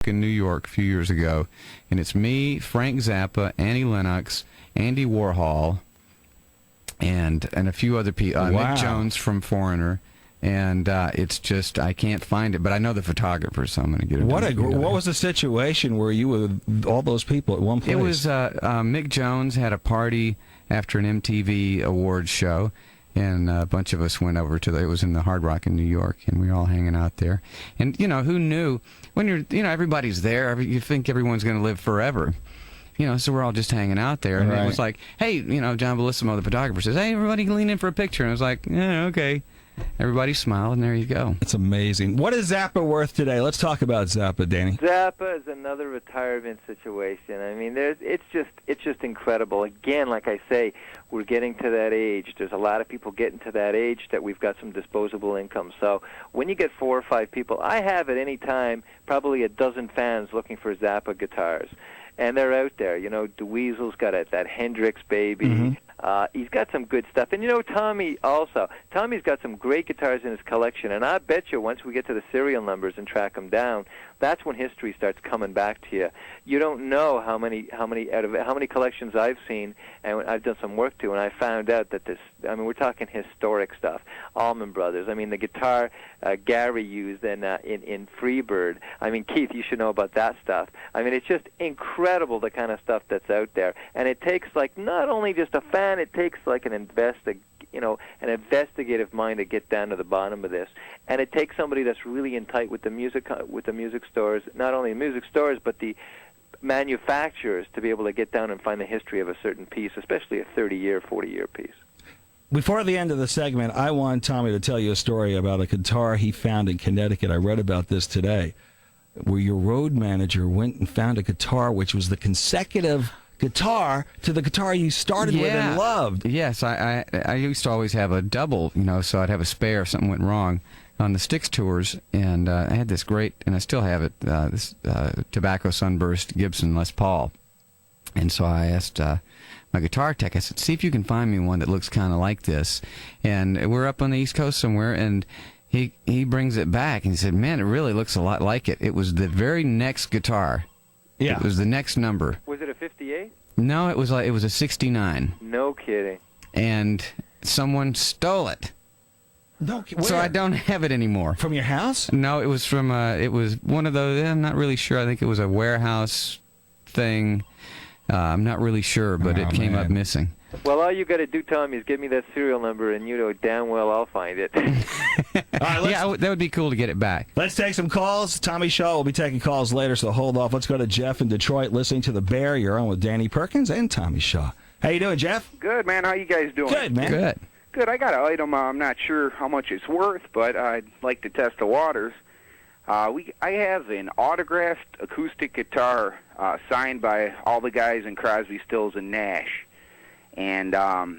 in New York a few years ago, and it's me, Frank Zappa, Annie Lennox, Andy Warhol, and a few other people. Wow. Mick Jones from Foreigner. And it's just, I can't find it, but I know the photographer, so I'm going to get it. What was the situation where you were with all those people at one place? It was Mick Jones had a party after an MTV awards show, and a bunch of us went over to it was in the Hard Rock in New York, and we were all hanging out there. And, who knew? When everybody's there, you think everyone's going to live forever. So we're all just hanging out there, and It was like, hey, John Bellissimo, the photographer, says, hey, everybody lean in for a picture. And I was like, yeah, okay. Everybody smiled, and there you go. It's amazing. What is Zappa worth today? Let's talk about Zappa, Danny. Zappa is another retirement situation. I mean, it's just incredible. Again, like I say, we're getting to that age. There's a lot of people getting to that age that we've got some disposable income. So when you get 4 or 5 people, I have at any time probably a dozen fans looking for Zappa guitars. And they're out there. DeWeasel's got that Hendrix baby. Mm-hmm. He's got some good stuff. And Tommy also. Tommy's got some great guitars in his collection. And I bet you once we get to the serial numbers and track them down, that's when history starts coming back to you. You don't know how many collections I've seen, and I've done some work to, and I found out that we're talking historic stuff. Allman Brothers. The guitar Gary used in Freebird. Keith, you should know about that stuff. It's just incredible the kind of stuff that's out there. And it takes not only just a fan, it takes an investigative mind to get down to the bottom of this. And it takes somebody that's really in tight with the music stores, not only the music stores, but the manufacturers, to be able to get down and find the history of a certain piece, especially a 30-year, 40-year piece. Before the end of the segment, I want Tommy to tell you a story about a guitar he found in Connecticut. I read about this today, where your road manager went and found a guitar which was the consecutive guitar to the guitar you started with and loved. Yes, I used to always have a double, so I'd have a spare if something went wrong on the Styx tours, and I had this great, and I still have it, this tobacco sunburst Gibson Les Paul. And so I asked my guitar tech, I said, see if you can find me one that looks kind of like this. And we're up on the East Coast somewhere, and he brings it back, and he said, man, it really looks a lot like it. It was the very next guitar. Yeah. It was the next number. Was it a 58? No, it was a 69. No kidding. And someone stole it. No, where? So I don't have it anymore. From your house? No, it was from it was one of those. I'm not really sure. I think it was a warehouse thing. I'm not really sure, but it came up missing. Well, all you got to do, Tommy, is give me that serial number, and you know damn well I'll find it. All right, yeah, that would be cool to get it back. Let's take some calls. Tommy Shaw will be taking calls later, so hold off. Let's go to Jeff in Detroit, listening to The Bear. You're on with Danny Perkins and Tommy Shaw. How you doing, Jeff? Good, man. How you guys doing? Good, man. Good. Good. I got an item. I'm not sure how much it's worth, but I'd like to test the waters. I have an autographed acoustic guitar signed by all the guys in Crosby, Stills, and Nash. And I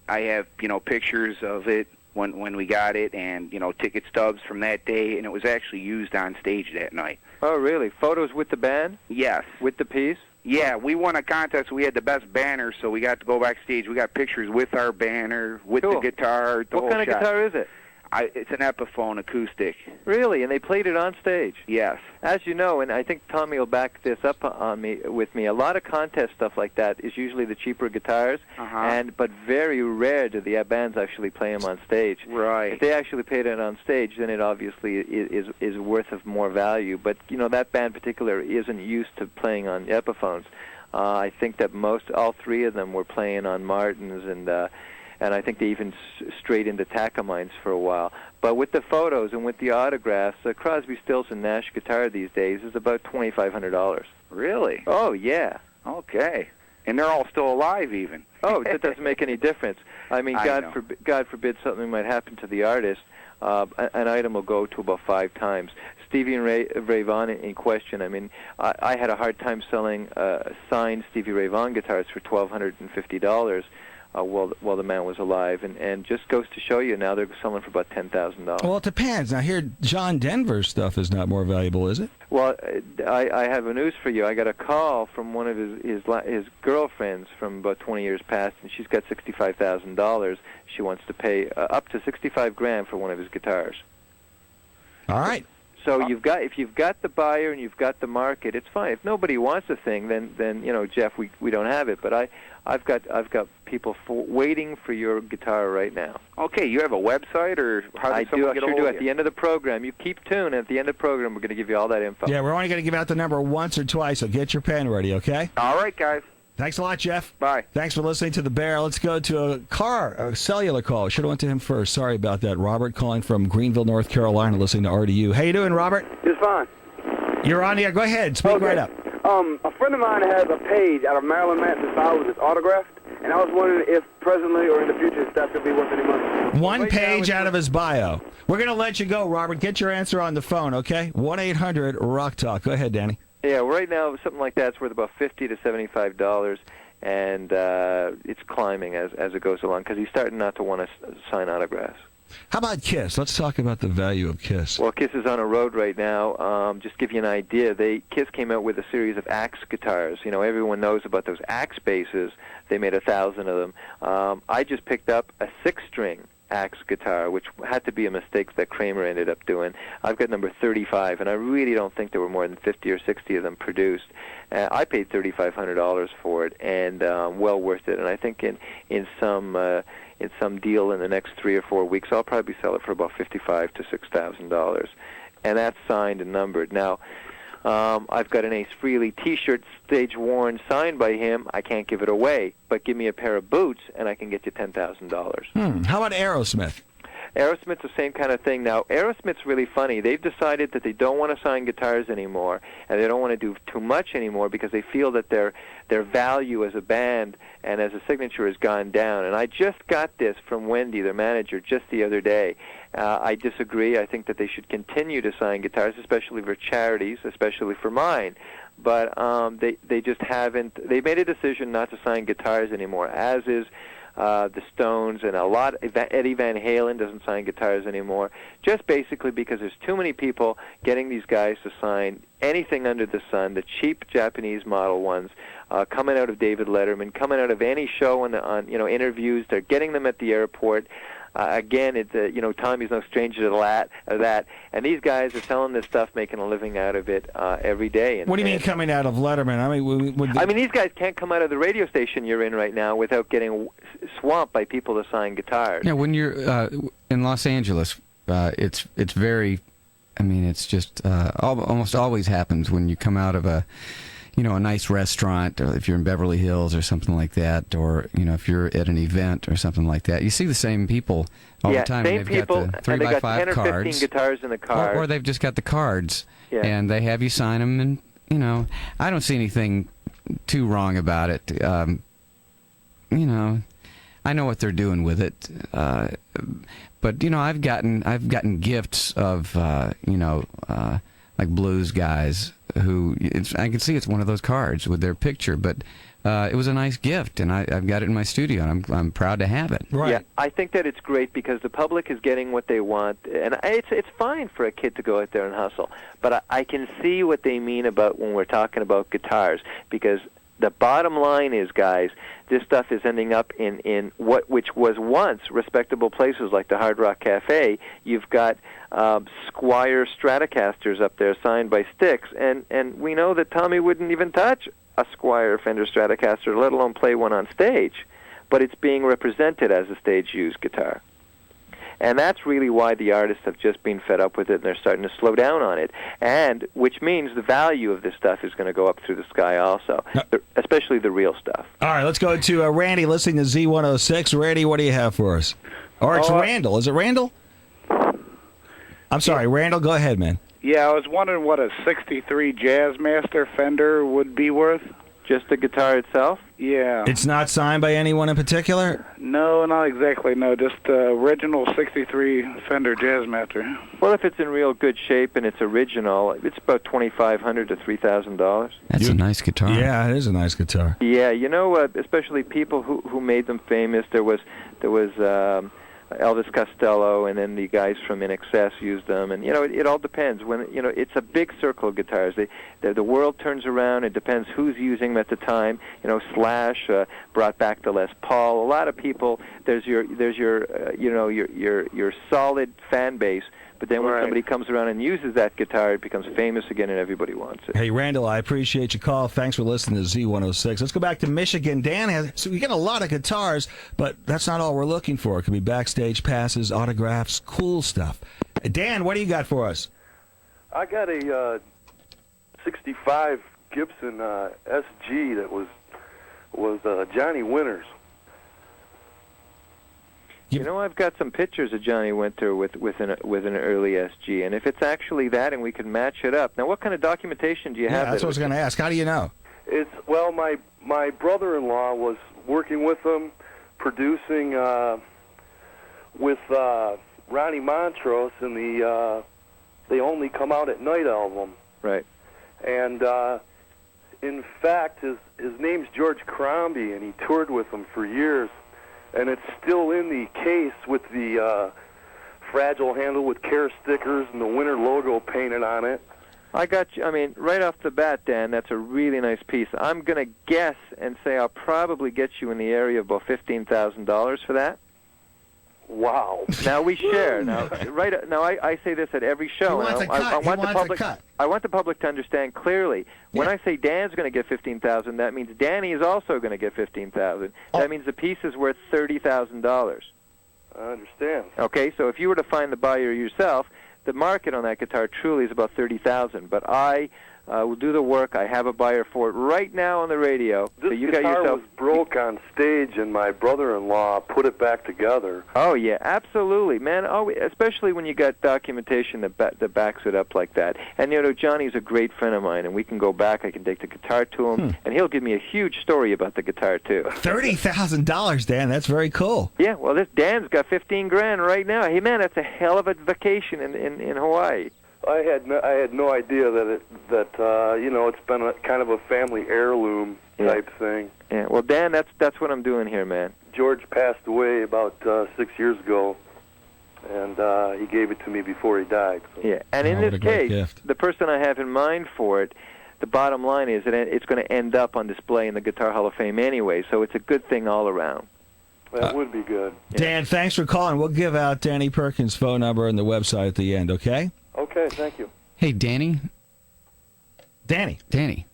have, pictures of it when we got it, and, ticket stubs from that day, and it was actually used on stage that night. Oh, really? Photos with the band? Yes. With the piece? Yeah, we won a contest. We had the best banner, so we got to go backstage. We got pictures with our banner, with the guitar, the whole What kind of guitar is it? It's an Epiphone acoustic. Really? And they played it on stage? Yes. As you know, and I think Tommy will back this up with me, a lot of contest stuff like that is usually the cheaper guitars, but very rare do the bands actually play them on stage. Right. If they actually played it on stage, then it obviously is worth of more value. But, that band in particular isn't used to playing on Epiphones. I think that all three of them were playing on Martins, and I think they even strayed into Takamines for a while. But with the photos and with the autographs, a Crosby, Stills, and Nash guitar these days is about $2,500. Really? Oh, yeah. Okay. And they're all still alive, even. Oh, that doesn't make any difference. I mean, God forbid something might happen to the artist, an item will go to about 5 times. Stevie Ray Vaughan in question, I mean, I had a hard time selling signed Stevie Ray Vaughan guitars for $1,250. While the man was alive, and just goes to show you now they're selling for about $10,000. Well, it depends. Now, here, John Denver's stuff is not more valuable, is it? Well, I have a news for you. I got a call from one of his girlfriends from about 20 years past, and she's got $65,000. She wants to pay up to $65,000 for one of his guitars. All right. So if you've got the buyer and you've got the market, it's fine. If nobody wants a thing, then Jeff, we don't have it. But I've got people waiting for your guitar right now. Okay, you have a website, or how does someone get a hold of you? At the end of the program. You keep tuned. At the end of the program, we're going to give you all that info. Yeah, we're only going to give out the number once or twice, so get your pen ready, okay? All right, guys. Thanks a lot, Jeff. Bye. Thanks for listening to The Bear. Let's go to a cellular call. Should have went to him first. Sorry about that. Robert calling from Greenville, North Carolina, listening to RDU. How you doing, Robert? It's fine. You're on the air. Go ahead. Speak right up. A friend of mine has a page out of Maryland Manson's file with his autograph, and I was wondering if presently or in the future that could be worth any money. One page out of his bio. We're going to let you go, Robert. Get your answer on the phone, okay? 1-800-ROCK-TALK. Go ahead, Danny. Yeah, right now something like that's worth about $50 to $75, and it's climbing as it goes along because he's starting not to want to sign autographs. How about Kiss? Let's talk about the value of Kiss. Well, Kiss is on a road right now. Just to give you an idea, Kiss came out with a series of axe guitars. Everyone knows about those axe basses. They made 1,000 of them. I just picked up a 6-string axe guitar, which had to be a mistake that Kramer ended up doing. I've got number 35, and I really don't think there were more than 50 or 60 of them produced. I paid $3,500 for it, and well worth it. And I think in some deal in the next 3 or 4 weeks, I'll probably sell it for about $5,500 to $6,000, and that's signed and numbered. Now, I've got an Ace Frehley T-shirt, stage worn, signed by him. I can't give it away, but give me a pair of boots, and I can get you $10,000. How about Aerosmith? Aerosmith's the same kind of thing. Now, Aerosmith's really funny. They've decided that they don't want to sign guitars anymore, and they don't want to do too much anymore because they feel that their value as a band and as a signature has gone down. And I just got this from Wendy, their manager, just the other day. I disagree. I think that they should continue to sign guitars, especially for charities, especially for mine. But they just haven't. They made a decision not to sign guitars anymore, as is the Stones, and a lot. Eddie Van Halen doesn't sign guitars anymore, just basically because there's too many people getting these guys to sign anything under the sun, the cheap Japanese model ones, coming out of David Letterman, coming out of any show on interviews. They're getting them at the airport. Again, Tommy's no stranger to that, and these guys are selling this stuff, making a living out of it every day. What do you mean coming out of Letterman? I mean, these guys can't come out of the radio station you're in right now without getting swamped by people to sign guitars. Yeah, when you're in Los Angeles, it's very. I mean, it's just almost always happens when you come out of a nice restaurant, or if you're in Beverly Hills or something like that, or if you're at an event or something like that, you see the same people all the time. Same and people, got the and they got 10 or 15 cards, guitars in the car, or they've just got the cards, yeah. And they have you sign them, and I don't see anything too wrong about it. I know what they're doing with it, but I've gotten gifts of like blues guys who I can see it's one of those cards with their picture, but it was a nice gift, and I've got it in my studio, and I'm proud to have it. Right. Yeah, I think that it's great because the public is getting what they want, and it's fine for a kid to go out there and hustle. But I can see what they mean about when we're talking about guitars, because the bottom line is, guys, this stuff is ending up in which was once respectable places like the Hard Rock Cafe. You've got Squire Stratocasters up there signed by Styx, and we know that Tommy wouldn't even touch a Squire Fender Stratocaster, let alone play one on stage. But it's being represented as a stage-used guitar. And that's really why the artists have just been fed up with it, and they're starting to slow down on it. And which means the value of this stuff is going to go up through the sky also, especially the real stuff. All right, let's go to Randy listening to Z106. Randy, what do you have for us? Or it's Randall. Is it Randall? I'm sorry, Randall, go ahead, man. Yeah, I was wondering what a 63 Jazzmaster Fender would be worth. Just the guitar itself? Yeah. It's not signed by anyone in particular? No, not exactly. No, just the original 63 Fender Jazzmaster. Well, if it's in real good shape and it's original, it's about $2,500 to $3,000. That's a nice guitar. Yeah, it is a nice guitar. Yeah, especially people who made them famous. There was Elvis Costello, and then the guys from In Excess used them, and it all depends. When it's a big circle of guitars. The world turns around. It depends who's using them at the time. Slash brought back the Les Paul. A lot of people. There's your solid fan base But then when Right. somebody comes around and uses that guitar, it becomes famous again and everybody wants it. Hey, Randall, I appreciate your call. Thanks for listening to Z106. Let's go back to Michigan. Dan has, so we get a lot of guitars, but that's not all we're looking for. It could be backstage passes, autographs, cool stuff. Dan, what do you got for us? I got a 65 Gibson SG that was Johnny Winter's. You know, I've got some pictures of Johnny Winter with an early SG, and if it's actually that, and we can match it up. Now, what kind of documentation do you have? That's what I was going to ask. How do you know? It's my brother-in-law was working with them, producing with Ronnie Montrose in the They Only Come Out at Night album. Right. And in fact, his name's George Crombie, and he toured with them for years. And it's still in the case with the fragile handle with care stickers and the Winter logo painted on it. I got you. I mean, right off the bat, Dan, that's a really nice piece. I'm going to guess and say I'll probably get you in the area of about $15,000 for that. Wow. Now we share. Now, I say this at every show. He wants a cut. I want He the wants a public. cut. I want the public to understand clearly. When I say Dan's going to get $15,000, that means Danny is also going to get $15,000. That means the piece is worth $30,000. I understand. Okay, so if you were to find the buyer yourself, the market on that guitar truly is about $30,000. But I will do the work. I have a buyer for it right now on the radio. This so you guitar got yourself. was broke on stage, and my brother-in-law put it back together. Oh yeah, absolutely, man. Oh, especially when you got documentation that backs it up like that. And you know, Johnny's a great friend of mine, and we can go back. I can take the guitar to him, and he'll give me a huge story about the guitar too. $30,000, Dan. That's very cool. Yeah, well, this Dan's got $15,000 right now. Hey, man, that's a hell of a vacation in Hawaii. I had no idea that it's been a kind of a family heirloom type thing. Yeah, well, Dan, that's what I'm doing here, man. George passed away about 6 years ago, and he gave it to me before he died. So. Yeah, and in what a this great case, gift. the person I have in mind for it, the bottom line is that it's going to end up on display in the Guitar Hall of Fame anyway, so it's a good thing all around. That would be good. Dan, thanks for calling. We'll give out Danny Perkins' phone number and the website at the end, okay? Okay, thank you. Hey, Danny. Danny.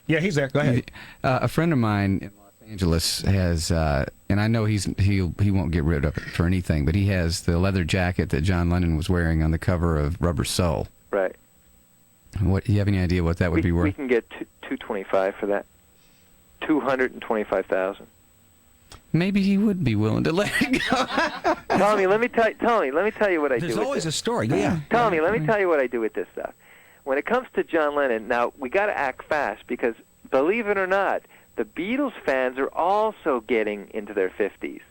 Yeah, he's there. Go ahead. A friend of mine in Los Angeles has, and I know he won't get rid of it for anything, but he has the leather jacket that John Lennon was wearing on the cover of Rubber Soul. Right. What? Do you have any idea what that would be worth? We can get $225 for that. $225,000. Maybe he would be willing to let it go. Tommy, let me tell you what I do. There's with always this. a story. Yeah. Tommy, let me tell you what I do with this stuff. When it comes to John Lennon, now we got to act fast because, believe it or not, the Beatles fans are also getting into their 50s,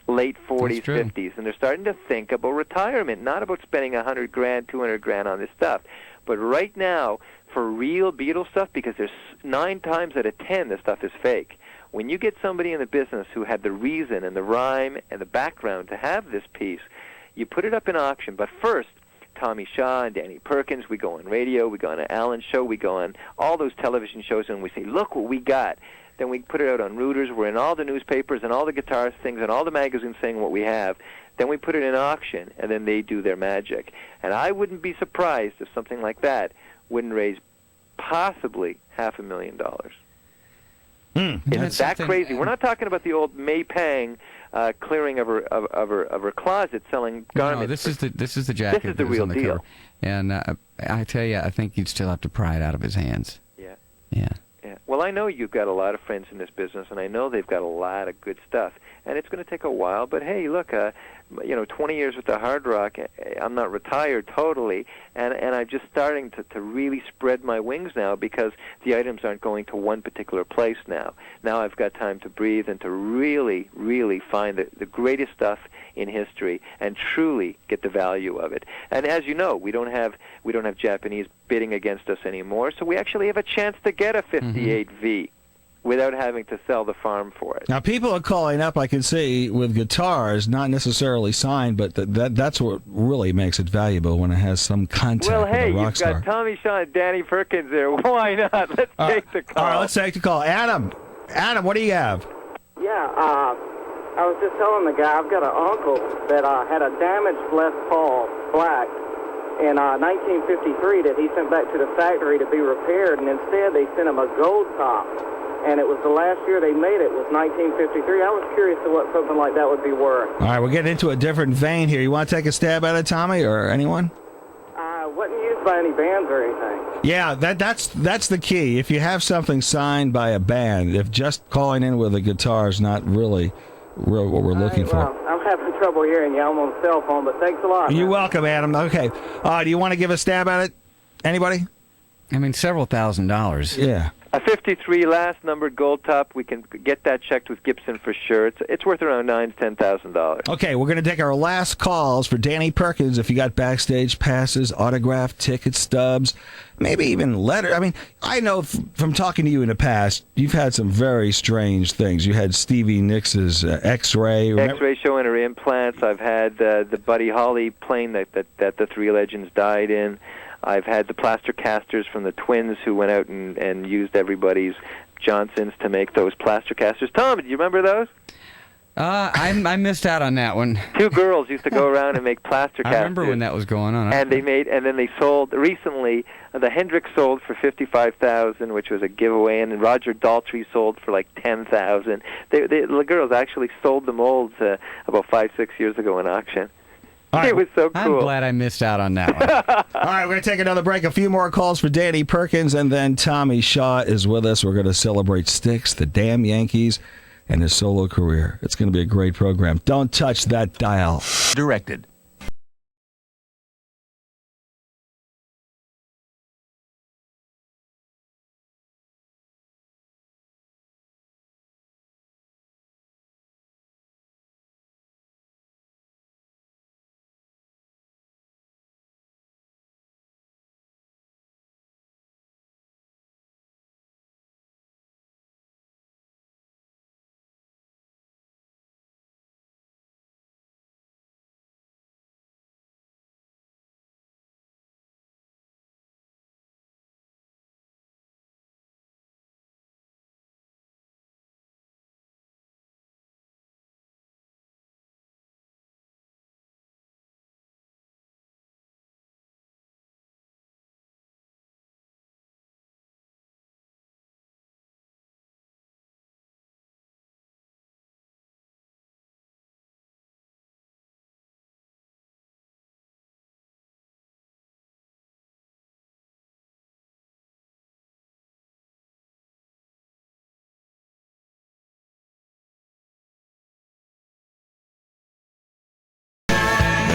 late 40s, 50s, and they're starting to think about retirement, not about spending $100,000, $200,000 on this stuff, but right now for real Beatles stuff, because there's 9 times out of 10 this stuff is fake. When you get somebody in the business who had the reason and the rhyme and the background to have this piece, you put it up in auction. But first, Tommy Shaw and Danny Perkins, we go on radio, we go on an Allan show, we go on all those television shows, and we say, look what we got. Then we put it out on Reuters. We're in all the newspapers and all the guitar things and all the magazines saying what we have. Then we put it in auction, and then they do their magic. And I wouldn't be surprised if something like that wouldn't raise possibly $500,000. It's that crazy. We're not talking about the old May Pang clearing of her closet selling garments. No, this is the jacket. This is the that was real on the deal. cover. And I tell you, I think you'd still have to pry it out of his hands. Yeah. Yeah. Yeah. Well, I know you've got a lot of friends in this business, and I know they've got a lot of good stuff. And it's going to take a while, but hey, look, 20 years with the hard rock, I'm not retired totally, and I'm just starting to really spread my wings now because the items aren't going to one particular place now. Now I've got time to breathe and to really, really find the greatest stuff in history and truly get the value of it. And as you know, we don't have Japanese bidding against us anymore, so we actually have a chance to get a 58V. Without having to sell the farm for it. Now, people are calling up, I can see, with guitars, not necessarily signed, but that's what really makes it valuable when it has some contact well, with hey, a rock you've star. got Tommy Shaw and Danny Perkins there. Why not? Let's take the call. All right, let's take the call. Adam, what do you have? Yeah, I was just telling the guy, I've got an uncle that had a damaged Les Paul, black, in 1953 that he sent back to the factory to be repaired, and instead they sent him a gold top. And it was the last year they made it was 1953. I was curious to what something like that would be worth. All right, we're getting into a different vein here. You want to take a stab at it, Tommy, or anyone? Wasn't used by any bands or anything. Yeah, that's the key. If you have something signed by a band, if just calling in with a guitar is not really what we're looking for. Well, I'm having trouble hearing you. I'm on the cell phone, but thanks a lot. You're welcome, Adam. Okay. Do you want to give a stab at it? Anybody? I mean, several $1,000s. Yeah. A 53 last numbered gold top, we can get that checked with Gibson for sure. It's worth around $9,000 to $10,000. Okay, we're going to take our last calls for Danny Perkins. If you got backstage passes, autographed ticket stubs, maybe even letter. I mean, I know from talking to you in the past, you've had some very strange things. You had Stevie Nicks' X-Ray. X-Ray showing her implants. I've had the Buddy Holly plane that the Three Legends died in. I've had the plaster casters from the twins who went out and used everybody's Johnsons to make those plaster casters. Tom, do you remember those? I missed out on that one. Two girls used to go around and make plaster casters. I remember when that was going on. And then they sold recently. The Hendrix sold for $55,000, which was a giveaway, and Roger Daltrey sold for like $10,000. The girls actually sold the molds about 5-6 years ago in auction. Right. It was so cool. I'm glad I missed out on that one. All right, we're going to take another break. A few more calls for Danny Perkins, and then Tommy Shaw is with us. We're going to celebrate Styx, the damn Yankees, and his solo career. It's going to be a great program. Don't touch that dial. Directed.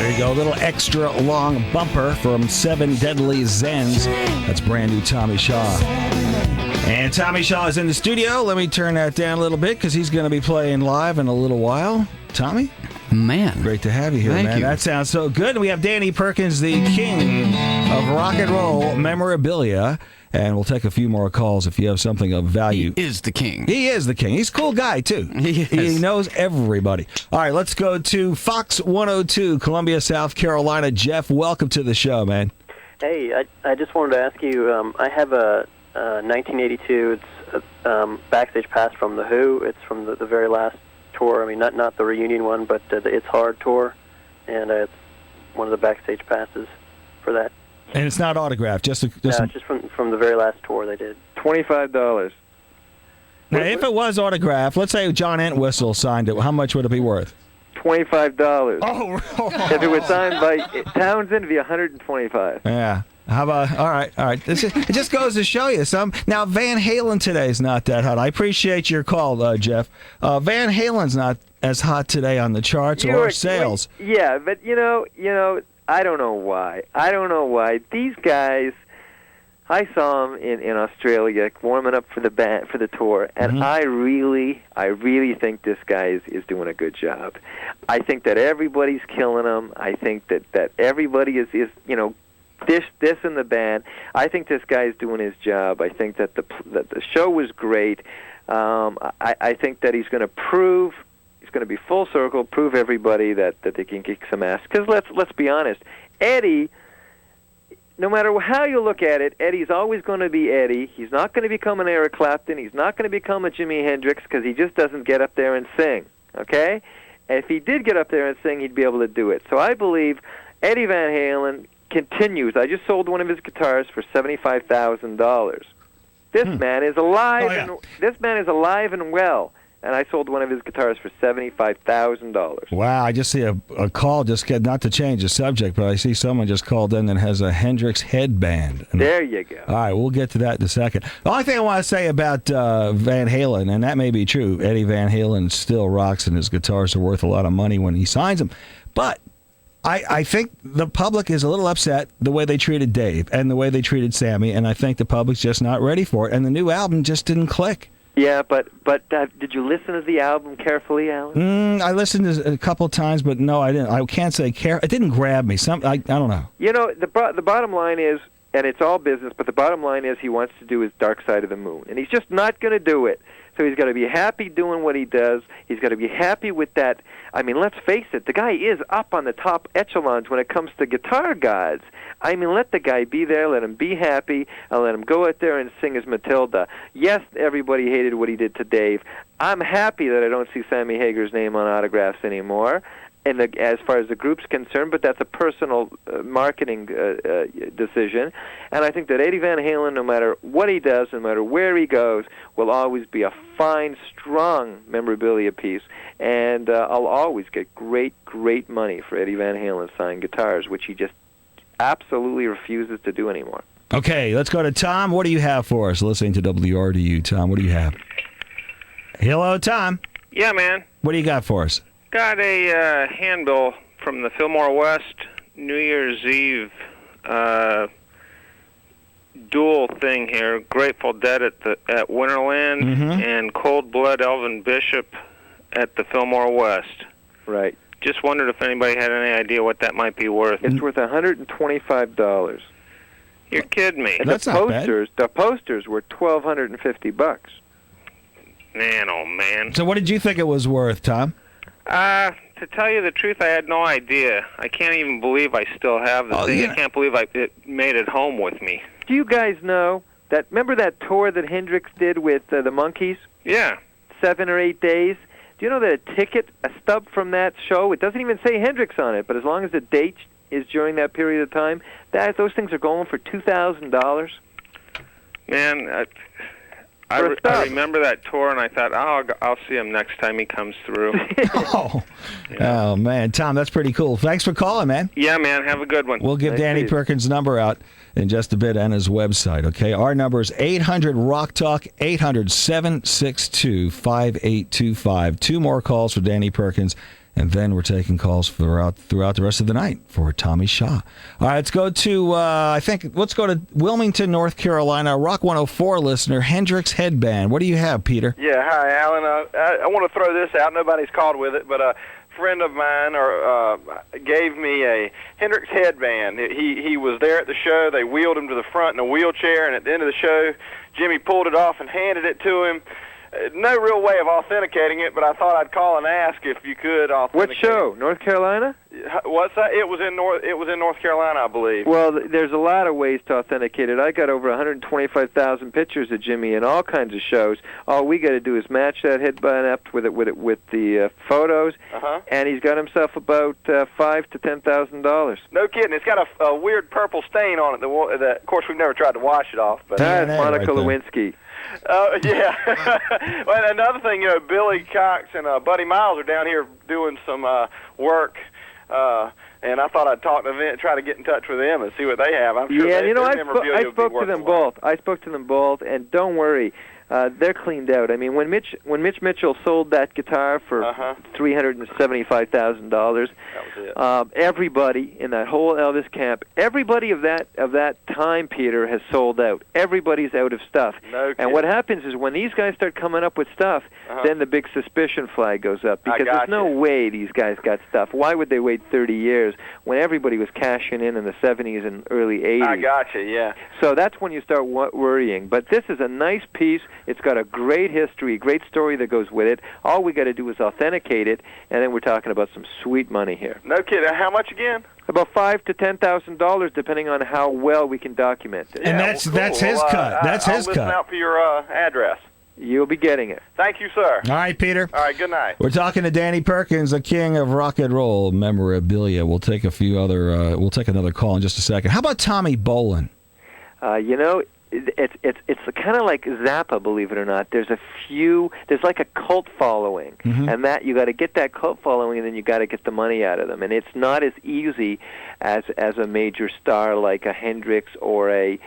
There you go, a little extra long bumper from Seven Deadly Zens. That's brand new Tommy Shaw. And Tommy Shaw is in the studio. Let me turn that down a little bit because he's going to be playing live in a little while. Tommy? Man. Great to have you here, Thank man. you. That sounds so good. We have Danny Perkins, the king of rock and roll memorabilia. And we'll take a few more calls if you have something of value. He is the king. He is the king. He's a cool guy, too. He knows everybody. All right, let's go to Fox 102, Columbia, South Carolina. Jeff, welcome to the show, man. Hey, I just wanted to ask you, I have a 1982, it's a backstage pass from The Who. It's from the very last tour. I mean, not the reunion one, but the It's Hard tour. And it's one of the backstage passes for that. And it's not autographed, just it's just from the very last tour they did. $25. Now, if it was autographed, let's say John Entwistle signed it, how much would it be worth? $25. Oh, if it was signed by Townsend, it'd be $125. Yeah. How about, all right. It just goes to show you some. Now, Van Halen today is not that hot. I appreciate your call, Jeff. Van Halen's not as hot today on the charts or sales. Yeah, but you know, I don't know why. These guys, I saw them in Australia warming up for the tour, and I really think this guy is doing a good job. I think that everybody's killing him. I think that everybody is this in the band. I think this guy's doing his job. I think that the show was great. I think that he's going to prove. He's going to be full circle, prove everybody that they can kick some ass. Because let's be honest, Eddie, no matter how you look at it, Eddie's always going to be Eddie. He's not going to become an Eric Clapton. He's not going to become a Jimi Hendrix because he just doesn't get up there and sing, okay? And if he did get up there and sing, he'd be able to do it. So I believe Eddie Van Halen continues. I just sold one of his guitars for $75,000. This man is alive. This man is alive and well. And I sold one of his guitars for $75,000. Wow, I just see a call, not to change the subject, but I see someone just called in that has a Hendrix headband. There you go. All right, we'll get to that in a second. The only thing I want to say about Van Halen, and that may be true, Eddie Van Halen still rocks and his guitars are worth a lot of money when he signs them. But I think the public is a little upset the way they treated Dave and the way they treated Sammy, and I think the public's just not ready for it. And the new album just didn't click. Yeah, but did you listen to the album carefully, Alan? I listened to it a couple of times, but no, I didn't. I can't say it didn't grab me. I don't know. You know, the bottom line is, and it's all business, but the bottom line is he wants to do his Dark Side of the Moon, and he's just not going to do it. So he's got to be happy doing what he does. He's got to be happy with that. I mean, let's face it, the guy is up on the top echelons when it comes to guitar gods. I mean, let the guy be there, let him be happy, and let him go out there and sing his Matilda. Yes, everybody hated what he did to Dave. I'm happy that I don't see Sammy Hagar's name on autographs anymore, as far as the group's concerned, but that's a personal marketing decision. And I think that Eddie Van Halen, no matter what he does, no matter where he goes, will always be a fine, strong memorabilia piece. And I'll always get great, great money for Eddie Van Halen signed guitars, which he just absolutely refuses to do anymore. Okay, let's go to Tom. What do you have for us? Listening to WRDU, Tom, what do you have? Hello, Tom. Yeah, man. What do you got for us? Got a handbill from the Fillmore West New Year's Eve dual thing here. Grateful Dead at Winterland and Cold Blood Elvin Bishop at the Fillmore West. Right. Just wondered if anybody had any idea what that might be worth. It's worth $125. You're kidding me. That's not bad. The posters were $1,250. Man, oh man. So what did you think it was worth, Tom? To tell you the truth, I had no idea. I can't even believe I still have the thing. Yeah. I can't believe it made it home with me. Do you guys know that? Remember that tour that Hendrix did with the Monkees? Yeah. 7 or 8 days. Do you know that a stub from that show, it doesn't even say Hendrix on it, but as long as the date is during that period of time, those things are going for $2,000. Man, I remember that tour, and I thought, I'll see him next time he comes through. Oh, man. Tom, that's pretty cool. Thanks for calling, man. Yeah, man. Have a good one. We'll give Danny Perkins' number out in just a bit and his website, okay? Our number is 800-ROCK-TALK, 800-762-5825. 2 more calls for Danny Perkins, and then we're taking calls throughout the rest of the night for Tommy Shaw. All right, let's go to, let's go to Wilmington, North Carolina. Rock 104 listener, Hendrix Headband. What do you have, Peter? Yeah, hi, Alan. I want to throw this out. Nobody's called with it, but a friend of mine gave me a Hendrix headband. He was there at the show. They wheeled him to the front in a wheelchair, and at the end of the show, Jimmy pulled it off and handed it to him. No real way of authenticating it, but I thought I'd call and ask if you could authenticate. What show? North Carolina? What's that? It was in North Carolina, I believe. Well, there's a lot of ways to authenticate it. I got over 125,000 pictures of Jimmy in all kinds of shows. All we got to do is match that headband up with the photos, and he's got himself about $5,000 to $10,000. No kidding. It's got a weird purple stain on it. That, of course, we've never tried to wash it off. But that's Monica Lewinsky. Yeah. Well, another thing, Billy Cox and Buddy Miles are down here doing some work, and I thought I'd talk to them, try to get in touch with them and see what they have. I'm sure I spoke to them both. I spoke to them both, and don't worry, they're cleaned out. I mean, when Mitch Mitchell sold that guitar for $375,000, everybody in that whole Elvis camp, everybody of that time, Peter, has sold out. Everybody's out of stuff. No and what happens is when these guys start coming up with stuff, then the big suspicion flag goes up, because there's no way these guys got stuff. Why would they wait 30 years when everybody was cashing in the 70s and early 80s? I gotcha, yeah. So that's when you start worrying. But this is a nice piece. It's got a great history, great story that goes with it. All we got to do is authenticate it, and then we're talking about some sweet money here. No kidding. How much again? About $5,000 to $10,000, depending on how well we can document it. And that's his cut. That's his cut. I'll listen out for your address. You'll be getting it. Thank you, sir. All right, Peter. All right, good night. We're talking to Danny Perkins, the king of rock and roll memorabilia. We'll take we'll take another call in just a second. How about Tommy Bolin? It's kind of like Zappa, believe it or not. There's like a cult following, and that you got to get that cult following, and then you got to get the money out of them. And it's not as easy as a major star like a Hendrix or a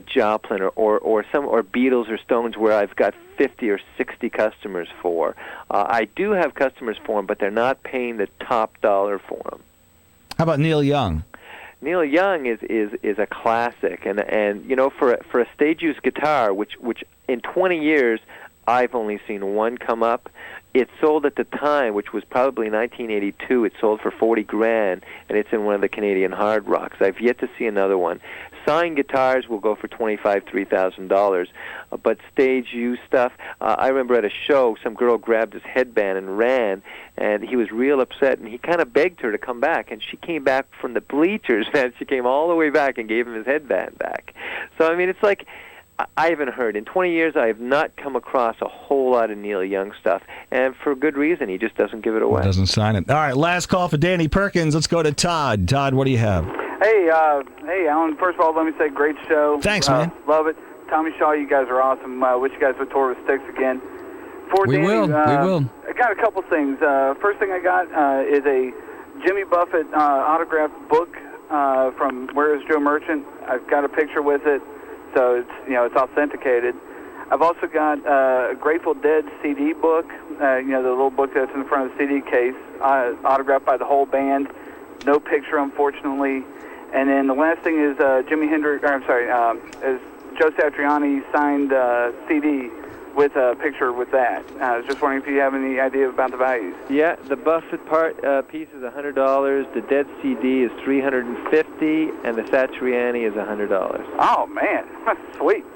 Joplin or Beatles or Stones, where I've got 50 or 60 customers for. I do have customers for them, but they're not paying the top dollar for them. How about Neil Young? Neil Young is a classic, and for a stage use guitar, which in 20 years I've only seen one come up. It sold at the time, which was probably 1982. It sold for $40,000, and it's in one of the Canadian Hard Rocks. I've yet to see another one. Signed guitars will go for $3,000, but stage use stuff. I remember at a show, some girl grabbed his headband and ran, and he was real upset, and he kind of begged her to come back, and she came back from the bleachers, man. She came all the way back and gave him his headband back. So, I mean, it's like, I haven't heard. In 20 years, I have not come across a whole lot of Neil Young stuff, and for good reason. He just doesn't give it away. Doesn't sign it. All right, last call for Danny Perkins. Let's go to Todd. Todd, what do you have? Hey, Alan. First of all, let me say, great show. Thanks, man. Love it. Tommy Shaw, you guys are awesome. Wish you guys would tour with Styx again. We Danny, will. I got a couple things. First thing I got is a Jimmy Buffett autographed book from Where Is Joe Merchant. I've got a picture with it. So it's authenticated. I've also got a Grateful Dead CD book, the little book that's in front of the CD case, autographed by the whole band. No picture, unfortunately. And then the last thing is is Joe Satriani signed CD with a picture with that. I was just wondering if you have any idea about the values. Yeah, the Buffett piece is $100. The Dead CD is $350, and the Satriani is $100. Oh man, sweet.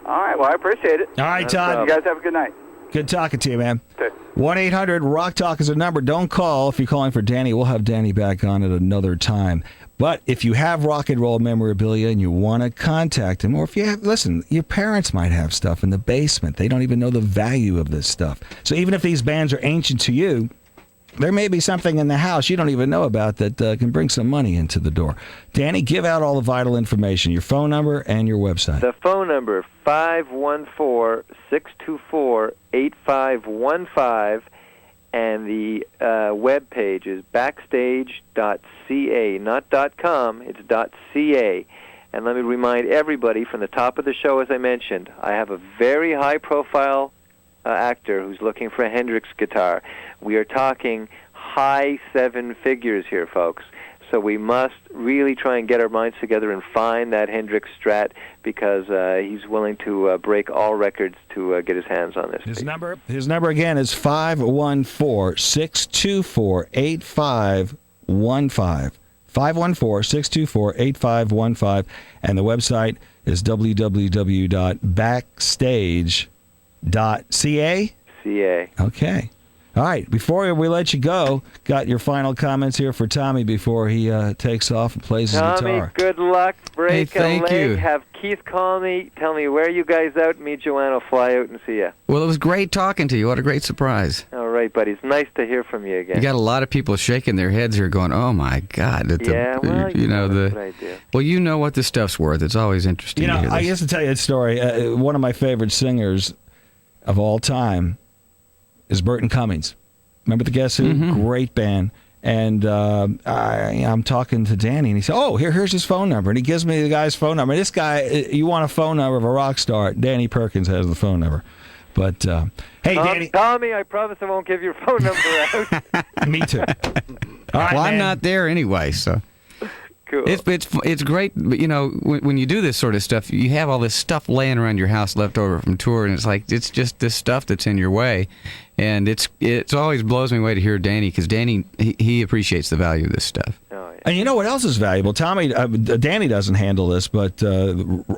All right, well I appreciate it. All right, Todd. You guys have a good night. Good talking to you, man. Okay. 1-800-ROCK-TALK is a number. Don't call if you're calling for Danny. We'll have Danny back on at another time. But if you have rock and roll memorabilia and you want to contact him, or if you have, listen, your parents might have stuff in the basement. They don't even know the value of this stuff. So even if these bands are ancient to you, there may be something in the house you don't even know about that can bring some money into the door. Danny, give out all the vital information, your phone number and your website. The phone number, 514-624-8515, and the web page is backstage.ca, not .com, it's .ca. And let me remind everybody from the top of the show, as I mentioned, I have a very high-profile actor who's looking for a Hendrix guitar. We are talking high seven figures here, folks. So we must really try and get our minds together and find that Hendrix Strat, because he's willing to break all records to get his hands on this. His number again is 514-624-8515. 514-624-8515, and the website is www.backstage.ca. CA. Okay. All right. Before we let you go, got your final comments here for Tommy before he takes off and plays his guitar. Tommy, good luck. Break a leg. You. Have Keith call me. Tell me where you guys out, and me and Joanne will fly out and see you. Well, it was great talking to you. What a great surprise. All right, buddy. It's nice to hear from you again. You got a lot of people shaking their heads here going, oh, my God. Well, you know what this stuff's worth. It's always interesting to hear this. I guess to tell you a story, one of my favorite singers of all time is Burton Cummings. Remember the Guess Who? Mm-hmm. Great band. And I'm talking to Danny, and he said, oh, here's his phone number. And he gives me the guy's phone number. This guy, you want a phone number of a rock star, Danny Perkins has the phone number. But, hey, Danny. Tommy, I promise I won't give your phone number out. Me too. All right, well, man. I'm not there anyway, so. Cool. It's great, but, when you do this sort of stuff, you have all this stuff laying around your house left over from tour, and it's like it's just this stuff that's in your way, and it's always blows me away to hear Danny, because Danny he appreciates the value of this stuff. Oh, yeah. And you know what else is valuable? Tommy, Danny doesn't handle this, but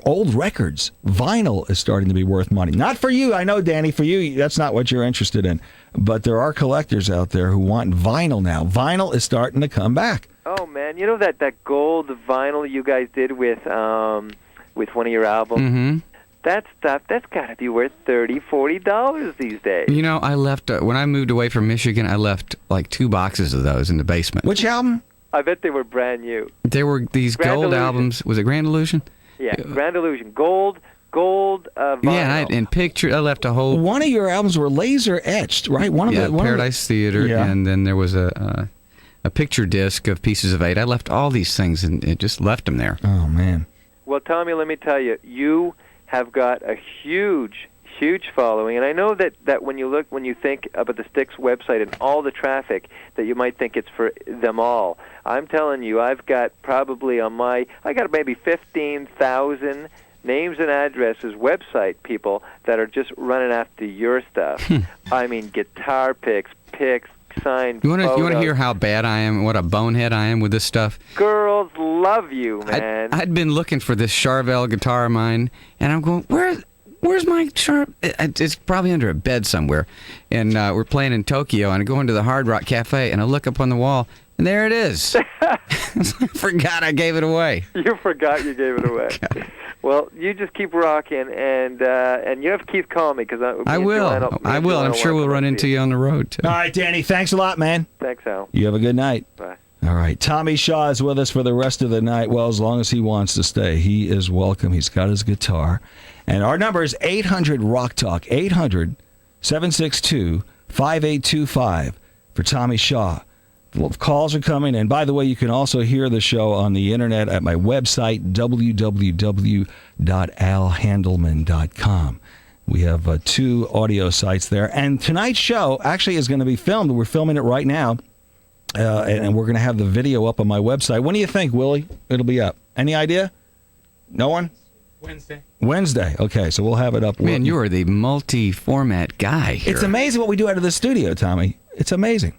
old records, vinyl is starting to be worth money. Not for you, I know, Danny. For you, that's not what you're interested in. But there are collectors out there who want vinyl now. Vinyl is starting to come back. Oh man, you know that gold vinyl you guys did with one of your albums? Mm-hmm. That stuff, that's got to be worth $30, $40 these days. You know, I left, when I moved away from Michigan, I left like 2 boxes of those in the basement. Which album? I bet they were brand new. There were these Grand gold Illusion. albums. Was it Grand Illusion? Yeah, Grand Illusion. Gold vinyl. Yeah, and I left a whole... One of your albums were laser etched, right? One of Paradise Theater, and then there was a picture disc of Pieces of 8. I left all these things and it just left them there. Oh, man. Well, Tommy, let me tell you, you have got a huge following, and I know that when you think about the Styx website and all the traffic, that you might think it's for them all. I'm telling you, I've got probably I got maybe 15,000 names and addresses, website people that are just running after your stuff. I mean, guitar picks, signed You want to photos. hear how bad I am, what a bonehead I am with this stuff? Girls love you, man. I'd been looking for this Charvel guitar of mine, and I'm going, where's my Charvel? It's probably under a bed somewhere. And we're playing in Tokyo, and I go into the Hard Rock Cafe, and I look up on the wall, and there it is. I forgot I gave it away. You forgot you gave it away. Well, you just keep rocking, and you have Keith call me, because I will. And I'm sure we'll run into you on the road, too. All right, Danny, thanks a lot, man. Thanks, Al. You have a good night. Bye. All right, Tommy Shaw is with us for the rest of the night. Well, as long as he wants to stay, he is welcome. He's got his guitar. And our number is 800-ROCK-TALK, 800-762-5825 for Tommy Shaw. The calls are coming, and by the way, you can also hear the show on the internet at my website, www.alhandelman.com. We have 2 audio sites there, and tonight's show actually is going to be filmed. We're filming it right now, and we're going to have the video up on my website. When do you think, Willie, it'll be up? Any idea? No one? Wednesday. Okay, so we'll have it up. Man, you are the multi-format guy here. It's amazing what we do out of the studio, Tommy. It's amazing.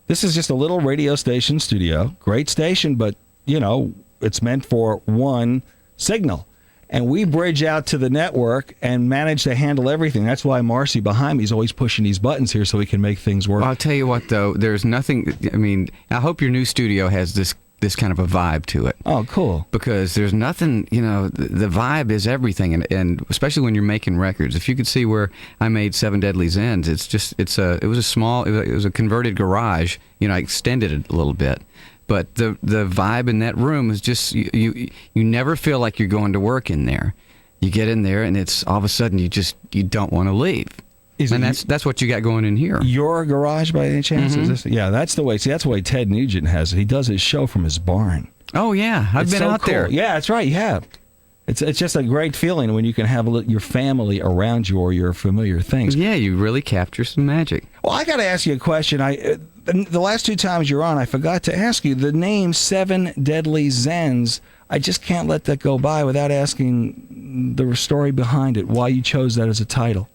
This is just a little radio station studio. Great station, but, it's meant for one signal. And we bridge out to the network and manage to handle everything. That's why Marcy behind me is always pushing these buttons here so we can make things work. Well, I'll tell you what, though. There's nothing... I mean, I hope your new studio has this kind of a vibe to it. Oh, cool. Because there's nothing, the vibe is everything, and especially when you're making records. If you could see where I made Seven Deadly Zens, it was a converted garage. I extended it a little bit. But the vibe in that room is just, you never feel like you're going to work in there. You get in there and it's all of a sudden you don't want to leave. That's what you got going in here. Your garage, by any chance? Mm-hmm. Is this? Yeah, that's the way. See, that's the way Ted Nugent has it. He does his show from his barn. Oh yeah, I've been out there. Yeah, that's right. You have. It's just a great feeling when you can have your family around you or your familiar things. Yeah, you really capture some magic. Well, I got to ask you a question. The last 2 times you're on, I forgot to ask you the name Seven Deadly Zens. I just can't let that go by without asking the story behind it. Why you chose that as a title?